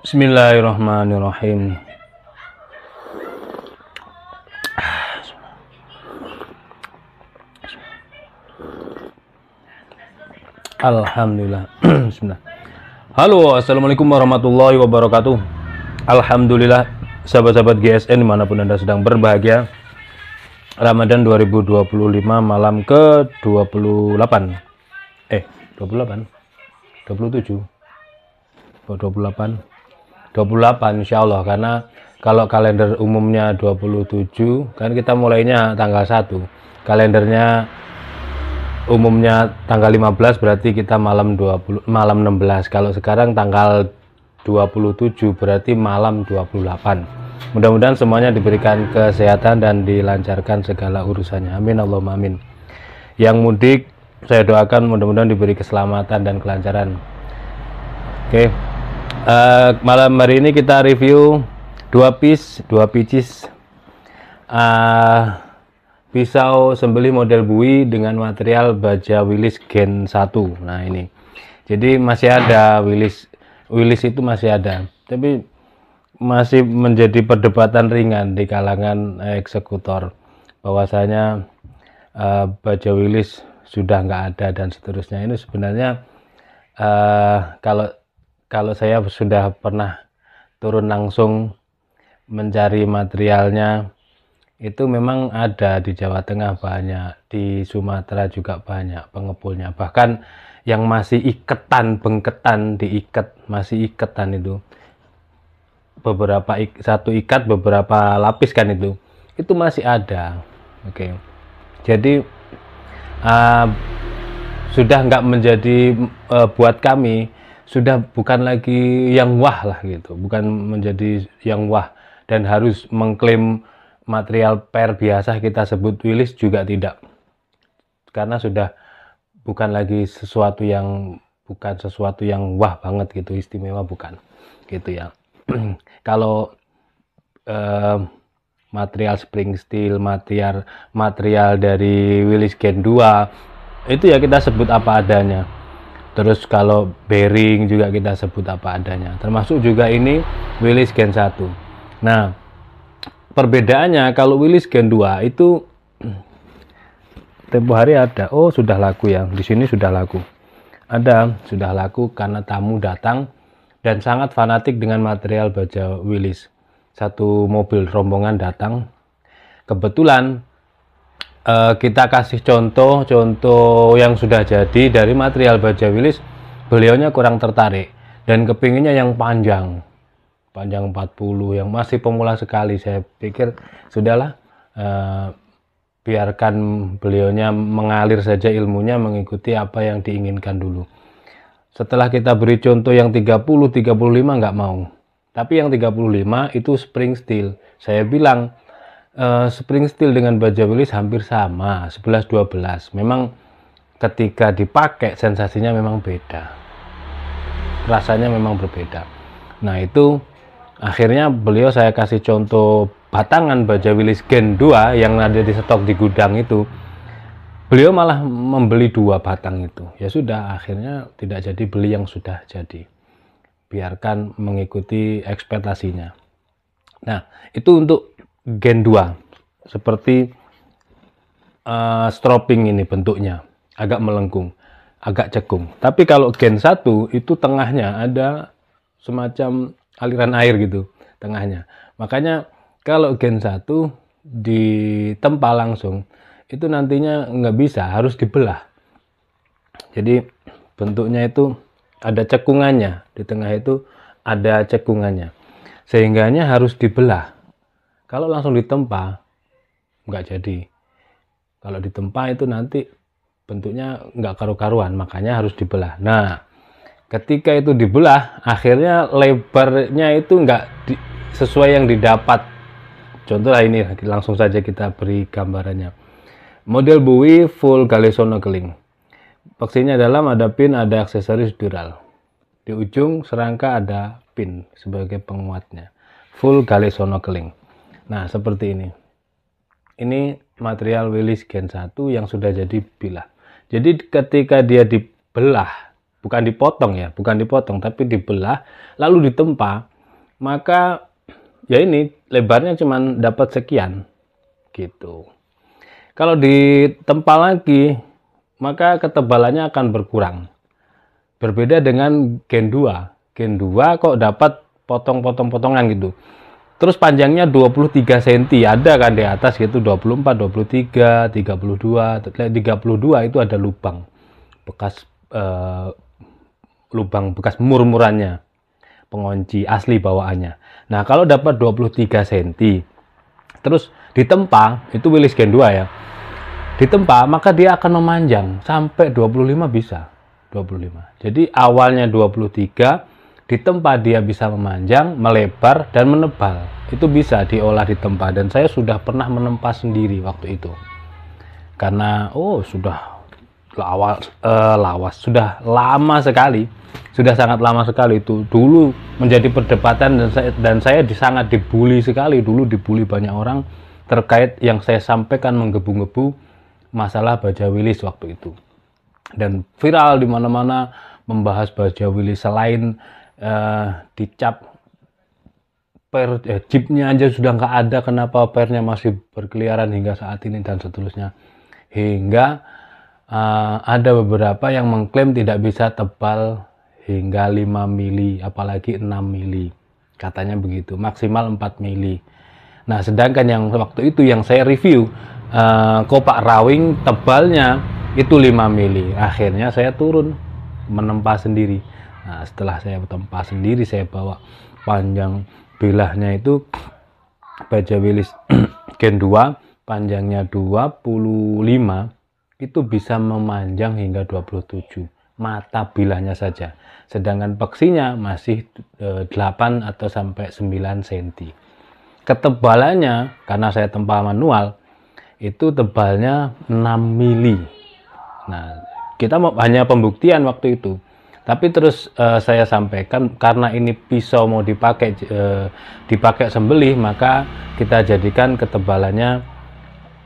Bismillahirrahmanirrahim. Alhamdulillah. Bismillah. Halo, assalamualaikum warahmatullahi wabarakatuh. Alhamdulillah, sahabat-sahabat GSN dimanapun Anda sedang berbahagia. Ramadan 2025 malam ke 28. 28 27 28 28 insya Allah, karena kalau kalender umumnya 27 kan kita mulainya tanggal 1, kalendernya umumnya tanggal 15, berarti kita malam 16. Kalau sekarang tanggal 27 berarti malam 28. Mudah-mudahan semuanya diberikan kesehatan dan dilancarkan segala urusannya, amin Allahumma amin. Yang mudik saya doakan mudah-mudahan diberi keselamatan dan kelancaran. Oke. Malam hari ini kita review dua pieces pisau sembelih model bui dengan material baja Willys Gen 1. Nah ini, jadi masih ada Willys itu masih ada, tapi masih menjadi perdebatan ringan di kalangan eksekutor bahwasanya baja Willys sudah nggak ada dan seterusnya. Ini sebenarnya kalau saya sudah pernah turun langsung mencari materialnya, itu memang ada di Jawa Tengah banyak, di Sumatera juga banyak pengepulnya, bahkan yang masih bengketan diikat, masih iketan itu beberapa satu ikat beberapa lapis kan, itu masih ada. Oke. Jadi sudah nggak menjadi buat kami, sudah bukan lagi yang wah lah gitu, bukan menjadi yang wah dan harus mengklaim material per biasa kita sebut Willys juga tidak, karena sudah bukan lagi sesuatu yang wah banget gitu, istimewa bukan gitu ya. Kalau material spring steel, material dari Willys Gen 2 itu ya kita sebut apa adanya. Terus kalau bearing juga kita sebut apa adanya, termasuk juga ini Willys Gen 1. Nah, perbedaannya kalau Willys Gen 2 itu tempo hari ada, sudah laku ya, di sini sudah laku. Sudah laku karena tamu datang dan sangat fanatik dengan material baja Willys. Satu mobil rombongan datang. Kebetulan kita kasih contoh yang sudah jadi dari material baja Willys, beliaunya kurang tertarik dan kepinginnya yang panjang 40, yang masih pemula sekali. Saya pikir sudahlah, biarkan beliaunya mengalir saja ilmunya, mengikuti apa yang diinginkan dulu. Setelah kita beri contoh yang 30-35 nggak mau, tapi yang 35 itu spring steel. Saya bilang spring steel dengan baja Willys hampir sama, 11-12. Memang ketika dipakai sensasinya memang beda, rasanya memang berbeda. Nah itu akhirnya beliau saya kasih contoh batangan baja Willys Gen 2 yang ada di stok di gudang itu. Beliau malah membeli 2 batang itu. Ya sudah, akhirnya tidak jadi beli yang sudah jadi. Biarkan mengikuti ekspektasinya. Nah, itu untuk Gen 2. Seperti stropping ini bentuknya. Agak melengkung, agak cekung. Tapi kalau Gen 1 itu tengahnya ada semacam aliran air gitu tengahnya. Makanya kalau Gen 1 ditempa langsung itu nantinya nggak bisa, harus dibelah. Jadi bentuknya itu ada cekungannya, di tengah itu ada cekungannya, sehingganya harus dibelah. Kalau langsung ditempa nggak jadi. Kalau ditempa itu nanti bentuknya nggak karu-karuan, makanya harus dibelah. Nah, ketika itu dibelah, akhirnya lebarnya itu nggak sesuai yang didapat. Contohnya ini, langsung saja kita beri gambarannya. Model bui full Galessono keling. Paksinya dalam ada pin, ada aksesoris spiral. Di ujung serangka ada pin sebagai penguatnya. Full Galessono keling. Nah, seperti ini. Ini material Willys Gen 1 yang sudah jadi bilah. Jadi ketika dia dibelah, bukan dipotong ya, bukan dipotong, tapi dibelah, lalu ditempa, maka ya ini lebarnya cuma dapat sekian, gitu. Kalau ditempa lagi, maka ketebalannya akan berkurang. Berbeda dengan Gen 2. Gen 2 kok dapat potong-potong-potongan gitu. Terus panjangnya 23 cm, ada kan di atas gitu, 24, 23, 32, 32 itu ada lubang. Lubang bekas mur-murannya, pengunci asli bawaannya. Nah, kalau dapat 23 cm, terus ditempa, itu Willys Gen 2 ya. Ditempa, maka dia akan memanjang sampai 25 bisa. 25. Jadi awalnya 23, ditempa dia bisa memanjang, melebar, dan menebal. Itu bisa diolah ditempa, dan saya sudah pernah menempa sendiri waktu itu. Karena sudah lawas, sudah lama sekali, sudah sangat lama sekali itu. Dulu menjadi perdebatan, dan saya sangat dibully sekali. Dulu dibully banyak orang terkait yang saya sampaikan menggebu-gebu masalah baja Willys waktu itu. Dan viral di mana-mana membahas baja Willys, selain dicap jeepnya aja sudah nggak ada, kenapa pernya masih berkeliaran hingga saat ini, dan seterusnya. Hingga ada beberapa yang mengklaim tidak bisa tebal hingga 5 mili, apalagi 6 mili. Katanya begitu, maksimal 4 mili. Nah, sedangkan yang waktu itu yang saya review, kopak rawing tebalnya itu 5 mili. Akhirnya saya turun menempa sendiri. Nah, setelah saya tempa sendiri, saya bawa panjang bilahnya itu baja Willys Gen 2, panjangnya 25, itu bisa memanjang hingga 27 mata bilahnya saja. Sedangkan peksinya masih 8 atau sampai 9 cm. Ketebalannya, karena saya tempa manual, itu tebalnya 6 mili. Nah, kita hanya pembuktian waktu itu. Tapi terus saya sampaikan, karena ini pisau mau dipakai sembelih, maka kita jadikan ketebalannya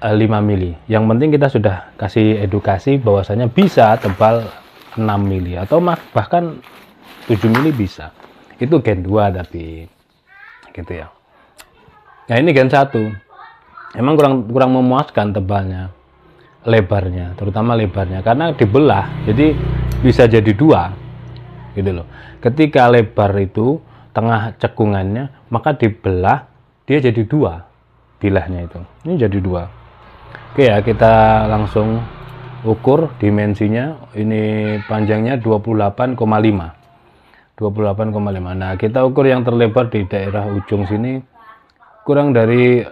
5 mili. Yang penting kita sudah kasih edukasi bahwasanya bisa tebal 6 mili atau bahkan 7 mili bisa. Itu Gen 2 tapi gitu ya. Nah, ini Gen 1. Emang kurang memuaskan tebalnya, lebarnya, terutama lebarnya, karena dibelah, jadi bisa jadi 2. Gitu loh. Ketika lebar itu tengah cekungannya, maka dibelah, dia jadi 2 bilahnya itu. Ini jadi 2. Oke ya, kita langsung ukur dimensinya. Ini panjangnya 28,5. 28,5. Nah, kita ukur yang terlebar di daerah ujung sini kurang dari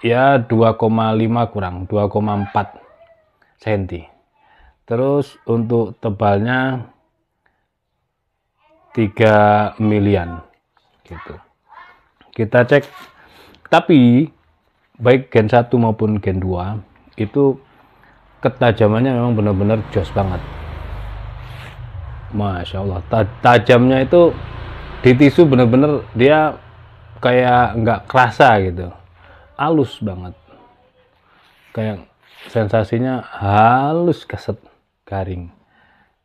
ya 2,5 kurang, 2,4 cm. Terus untuk tebalnya 3 milian gitu. Kita cek, tapi baik Gen 1 maupun Gen 2 itu ketajamannya memang benar-benar jos banget. Masya Allah, tajamnya itu di tisu benar-benar dia kayak nggak kerasa gitu, halus banget, kayak sensasinya halus, keset, garing.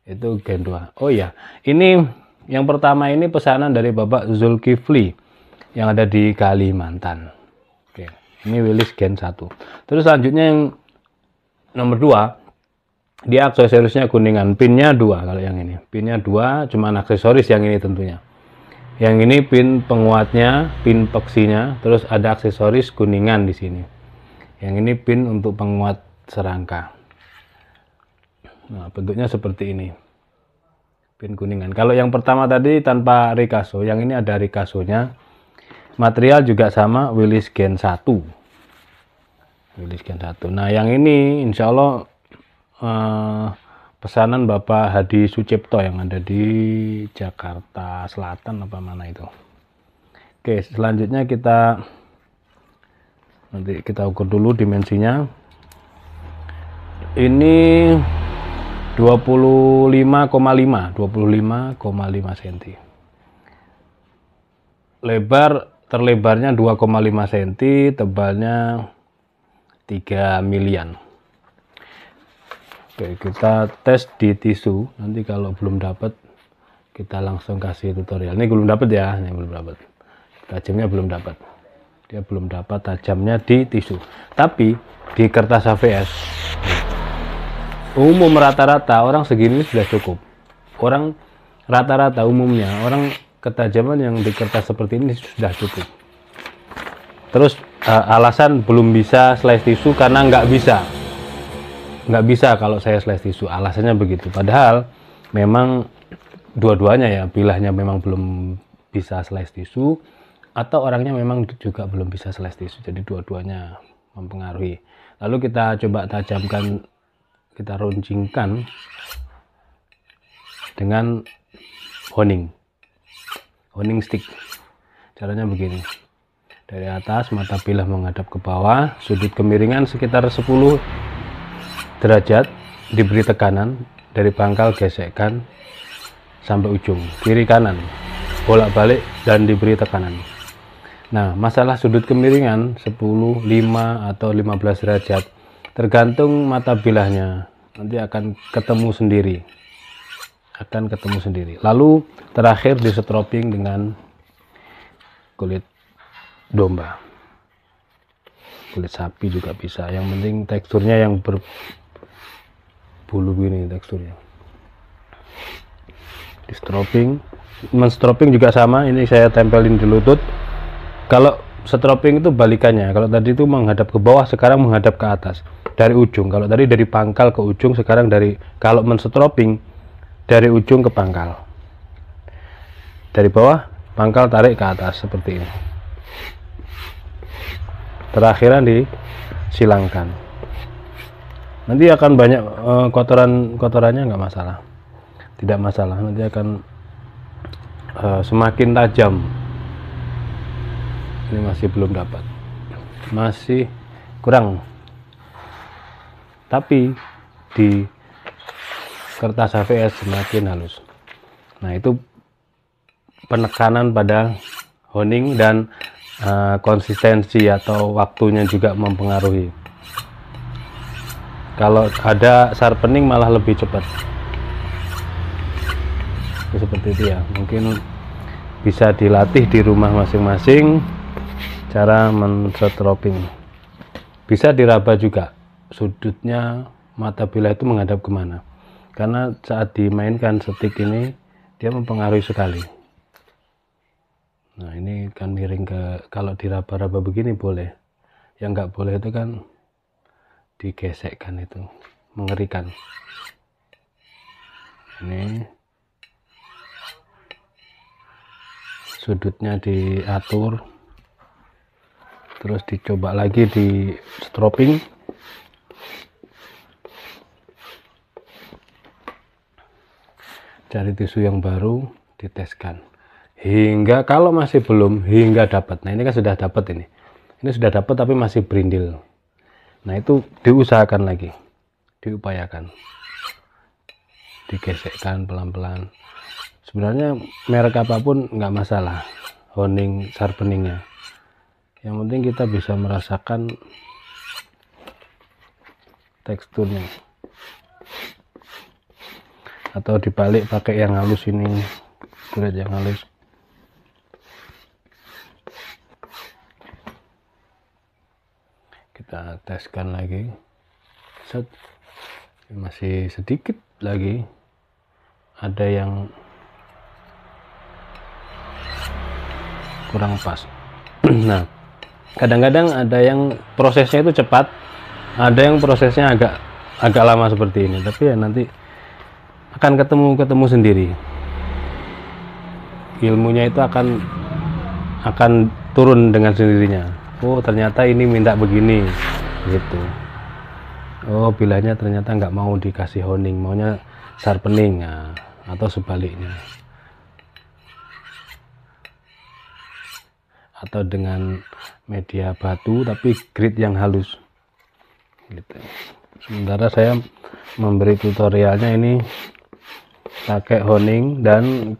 Itu Gen 2. Oh iya, ini yang pertama ini pesanan dari Bapak Zulkifli yang ada di Kalimantan. Oke, ini Willys Gen 1. Terus selanjutnya yang nomor 2, dia aksesorisnya kuningan, pinnya 2. Kalau yang ini pinnya 2, cuman aksesoris yang ini tentunya. Yang ini pin penguatnya, pin peksinya, terus ada aksesoris kuningan di sini. Yang ini pin untuk penguat serangka. Nah, bentuknya seperti ini, pin kuningan. Kalau yang pertama tadi tanpa rikaso, yang ini ada rikasonya. Material juga sama, Willys Gen 1. Willys Gen 1. Nah, yang ini insya Allah pesanan Bapak Hadi Sucipto yang ada di Jakarta Selatan apa mana itu. Oke, selanjutnya nanti kita ukur dulu dimensinya. Ini 25,5 cm. Terlebarnya 2,5 cm, tebalnya 3 milian. Oke, kita tes di tisu. Nanti kalau belum dapat kita langsung kasih tutorial. Ini belum dapat ya, ini belum dapat. Tajamnya belum dapat. Dia belum dapat tajamnya di tisu. Tapi di kertas HVS umum rata-rata orang segini sudah cukup. Orang rata-rata umumnya orang ketajaman yang di kertas seperti ini sudah cukup. Terus alasan belum bisa slice tisu karena nggak bisa kalau saya slice tisu, alasannya begitu. Padahal memang dua-duanya ya, bilahnya memang belum bisa slice tisu atau orangnya memang juga belum bisa slice tisu, jadi dua-duanya mempengaruhi. Lalu kita coba tajamkan, kita runcingkan dengan honing stick. Caranya begini, dari atas mata bilah menghadap ke bawah, sudut kemiringan sekitar 10 derajat, diberi tekanan, dari pangkal gesekkan sampai ujung, kiri kanan, bolak-balik dan diberi tekanan. Nah, masalah sudut kemiringan 10, 5 atau 15 derajat tergantung mata bilahnya, nanti akan ketemu sendiri. Lalu terakhir di setroping dengan kulit domba, kulit sapi juga bisa, yang penting teksturnya yang berbulu gini teksturnya. Di stroping, menstroping juga sama, ini saya tempelin di lutut. Kalau stroping itu balikannya, kalau tadi itu menghadap ke bawah, sekarang menghadap ke atas dari ujung. Kalau tadi dari pangkal ke ujung, sekarang kalau menstroping dari ujung ke pangkal, dari bawah pangkal tarik ke atas seperti ini, terakhiran disilangkan. Nanti akan banyak kotorannya, nggak masalah, tidak masalah, nanti akan semakin tajam. Ini masih belum dapat, masih kurang, tapi di kertas HVS semakin halus. Nah, itu penekanan pada honing dan konsistensi atau waktunya juga mempengaruhi. Kalau ada sharpening malah lebih cepat. Seperti itu ya, mungkin bisa dilatih di rumah masing-masing cara menstroping. Bisa diraba juga sudutnya mata bilah itu menghadap kemana, karena saat dimainkan stick ini dia mempengaruhi sekali. Nah, ini kan miring kalau diraba-raba begini boleh, yang nggak boleh itu kan digesekkan, itu mengerikan. Ini sudutnya diatur, terus dicoba lagi di stroping. Cari tisu yang baru, diteskan hingga, kalau masih belum, hingga dapat. Nah, ini kan sudah dapat, ini sudah dapat tapi masih berindil. Nah, itu diusahakan lagi, diupayakan, digesekkan pelan-pelan. Sebenarnya merek apapun nggak masalah honing sharpeningnya, yang penting kita bisa merasakan teksturnya. Atau dibalik pakai yang halus, ini kulit yang halus. Kita teskan lagi. Set. Masih sedikit lagi, ada yang kurang pas. Nah, kadang-kadang ada yang prosesnya itu cepat, ada yang prosesnya agak lama seperti ini, tapi ya nanti akan ketemu sendiri. Ilmunya itu akan turun dengan sendirinya. Oh, ternyata ini minta begini gitu. Oh, bilahnya ternyata nggak mau dikasih honing, maunya sharpening, nah, atau sebaliknya, atau dengan media batu tapi grit yang halus gitu. Sementara saya memberi tutorialnya ini pakai honing dan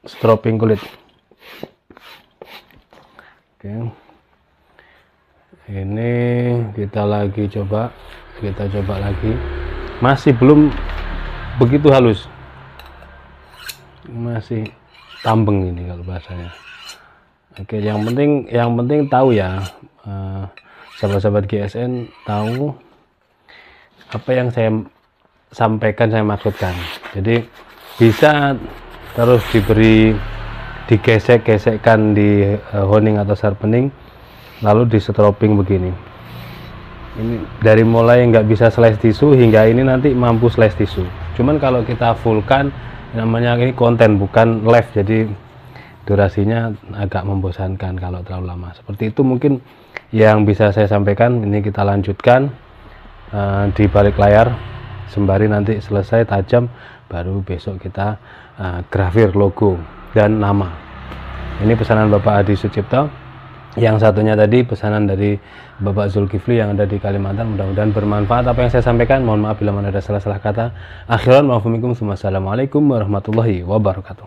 stroping kulit. Oke, ini kita coba lagi. masih belum begitu halus, masih tambeng ini kalau bahasanya. Oke, yang penting tahu ya, sahabat-sahabat GSN tahu apa yang saya sampaikan, saya maksudkan. Jadi bisa terus digesek-gesekkan di honing atau sharpening, lalu di stropping begini. Ini dari mulai nggak bisa slice tisu hingga ini nanti mampu slice tisu. Cuman kalau kita fullkan, namanya ini konten bukan live, jadi durasinya agak membosankan kalau terlalu lama. Seperti itu mungkin yang bisa saya sampaikan. Ini kita lanjutkan di balik layar sembari nanti selesai tajam, baru besok kita grafir logo dan nama. Ini pesanan Bapak Adi Sucipto. Yang satunya tadi pesanan dari Bapak Zulkifli yang ada di Kalimantan. Mudah-mudahan bermanfaat apa yang saya sampaikan. Mohon maaf bila mana ada salah-salah kata. Akhiran wa'alaikum wassalamualaikum warahmatullahi wabarakatuh.